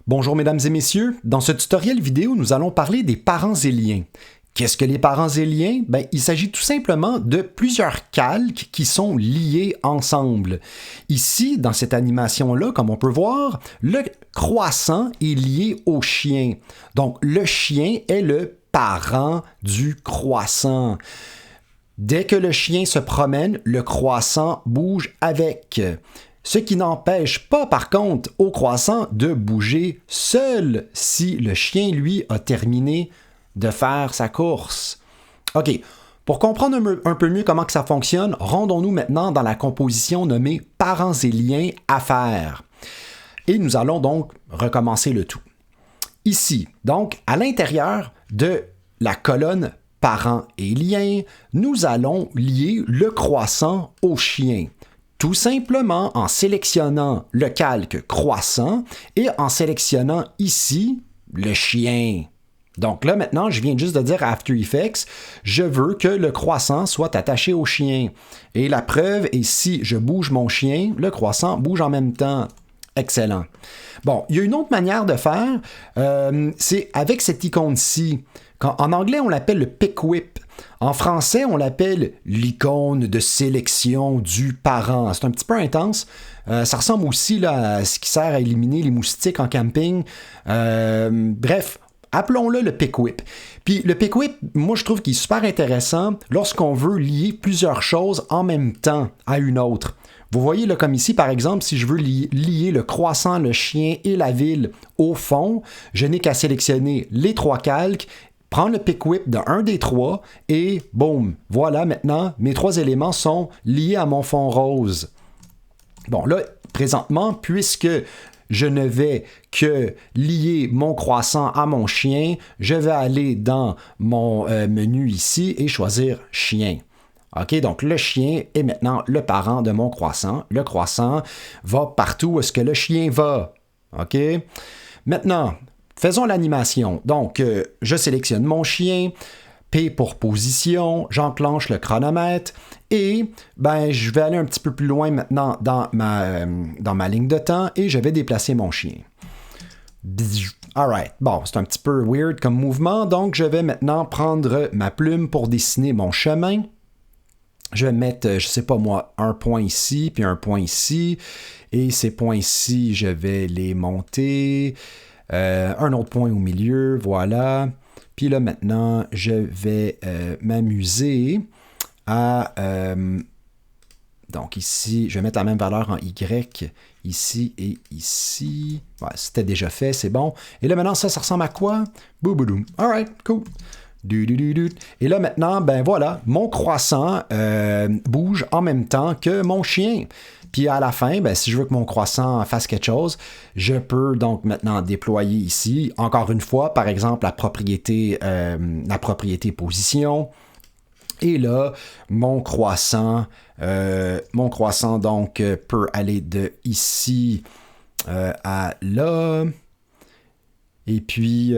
Bonjour mesdames et messieurs, dans ce tutoriel vidéo, nous allons parler des parents et liens. Qu'est-ce que les parents et liens? Il s'agit tout simplement de plusieurs calques qui sont liés ensemble. Ici, dans cette animation-là, comme on peut voir, le croissant est lié au chien. Donc, le chien est le parent du croissant. Dès que le chien se promène, le croissant bouge avec. Ce qui n'empêche pas, par contre, au croissant de bouger seul si le chien, lui, a terminé de faire sa course. OK. Pour comprendre un peu mieux comment que ça fonctionne, rendons-nous maintenant dans la composition nommée parents et liens à faire. Et nous allons donc recommencer le tout. Ici, donc, à l'intérieur de la colonne parents et liens, nous allons lier le croissant au chien. Tout simplement en sélectionnant le calque croissant et en sélectionnant ici le chien. Donc là, maintenant, je viens juste de dire à After Effects, je veux que le croissant soit attaché au chien. Et la preuve est si je bouge mon chien, le croissant bouge en même temps. Excellent. Bon, il y a une autre manière de faire, c'est avec cette icône-ci. En anglais, on l'appelle le pick whip. En français, on l'appelle l'icône de sélection du parent. C'est un petit peu intense. Ça ressemble aussi là, à ce qui sert à éliminer les moustiques en camping. Bref, appelons-le le pick whip. Puis le pick whip, moi je trouve qu'il est super intéressant lorsqu'on veut lier plusieurs choses en même temps à une autre. Vous voyez là comme ici par exemple, si je veux lier le croissant, le chien et la ville au fond, je n'ai qu'à sélectionner les trois calques, prendre le pick whip d'un des trois et boum, voilà maintenant mes trois éléments sont liés à mon fond rose. Bon là, présentement, puisque je ne vais que lier mon croissant à mon chien, je vais aller dans mon menu ici et choisir chien. OK, donc le chien est maintenant le parent de mon croissant. Le croissant va partout où est-ce que le chien va. OK? Maintenant, faisons l'animation. Donc, je sélectionne mon chien, P pour position, j'enclenche le chronomètre et je vais aller un petit peu plus loin maintenant dans ma ligne de temps et je vais déplacer mon chien. Alright, bon, c'est un petit peu weird comme mouvement, donc je vais maintenant prendre ma plume pour dessiner mon chemin. Je vais mettre, je sais pas moi, un point ici, puis un point ici, et ces points ici, je vais les monter. Un autre point au milieu, voilà. Puis là, maintenant, je vais m'amuser à... donc ici, je vais mettre la même valeur en Y, ici et ici. Ouais, c'était déjà fait, c'est bon. Et là, maintenant, ça ressemble à quoi? Bouboudoum. All right, cool. Et là, maintenant, voilà, mon croissant bouge en même temps que mon chien. Puis à la fin, si je veux que mon croissant fasse quelque chose, je peux donc maintenant déployer ici, encore une fois, par exemple, la propriété position. Et là, mon croissant donc peut aller de ici à là. Et puis,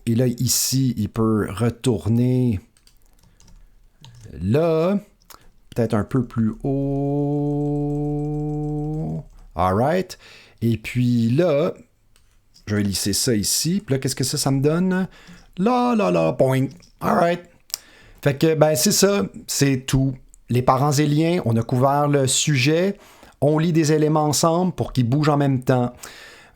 et là, ici, il peut retourner là. Peut-être un peu plus haut. Alright. Et puis là, je vais lisser ça ici. Puis là, qu'est-ce que ça me donne? Là, point. Alright. Fait que, c'est ça. C'est tout. Les parents et liens, on a couvert le sujet. On lit des éléments ensemble pour qu'ils bougent en même temps.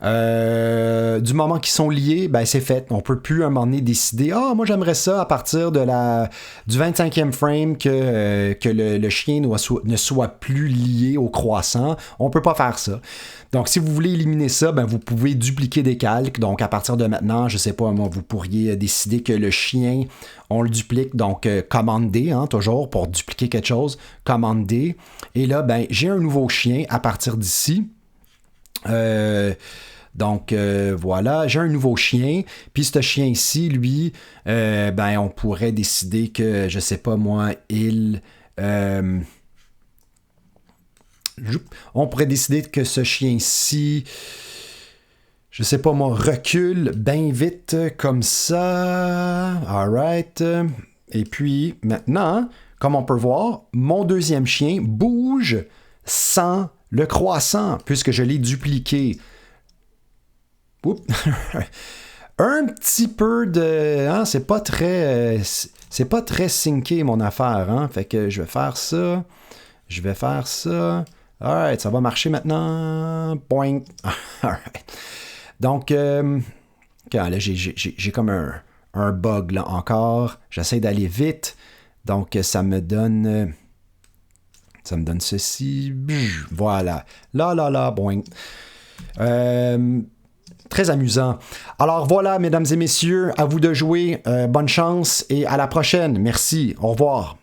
Du moment qu'ils sont liés, c'est fait. On peut plus à un moment donné décider moi j'aimerais ça à partir du 25e frame que le chien ne soit plus lié au croissant. On peut pas faire ça. Donc si vous voulez éliminer ça, vous pouvez dupliquer des calques. Donc à partir de maintenant, je sais pas, moi, vous pourriez décider que le chien, on le duplique. Donc commande D, toujours pour dupliquer quelque chose, commande D. Et là, j'ai un nouveau chien à partir d'ici. Donc voilà, j'ai un nouveau chien, puis ce chien ici, lui, on pourrait décider que, je sais pas moi, on pourrait décider que ce chien-ci, je sais pas moi, recule bien vite comme ça. Alright. Et puis maintenant, comme on peut voir, mon deuxième chien bouge sans le croissant, puisque je l'ai dupliqué. Oups. Un petit peu de... Hein, c'est pas très syncé, mon affaire. Hein? Fait que je vais faire ça. Je vais faire ça. Alright, ça va marcher maintenant. Boing. Alright. Donc, là, j'ai comme un bug là encore. J'essaie d'aller vite. Donc, ça me donne ceci. Voilà. Là, boing. Très amusant. Alors voilà, mesdames et messieurs, à vous de jouer. Bonne chance et à la prochaine. Merci. Au revoir.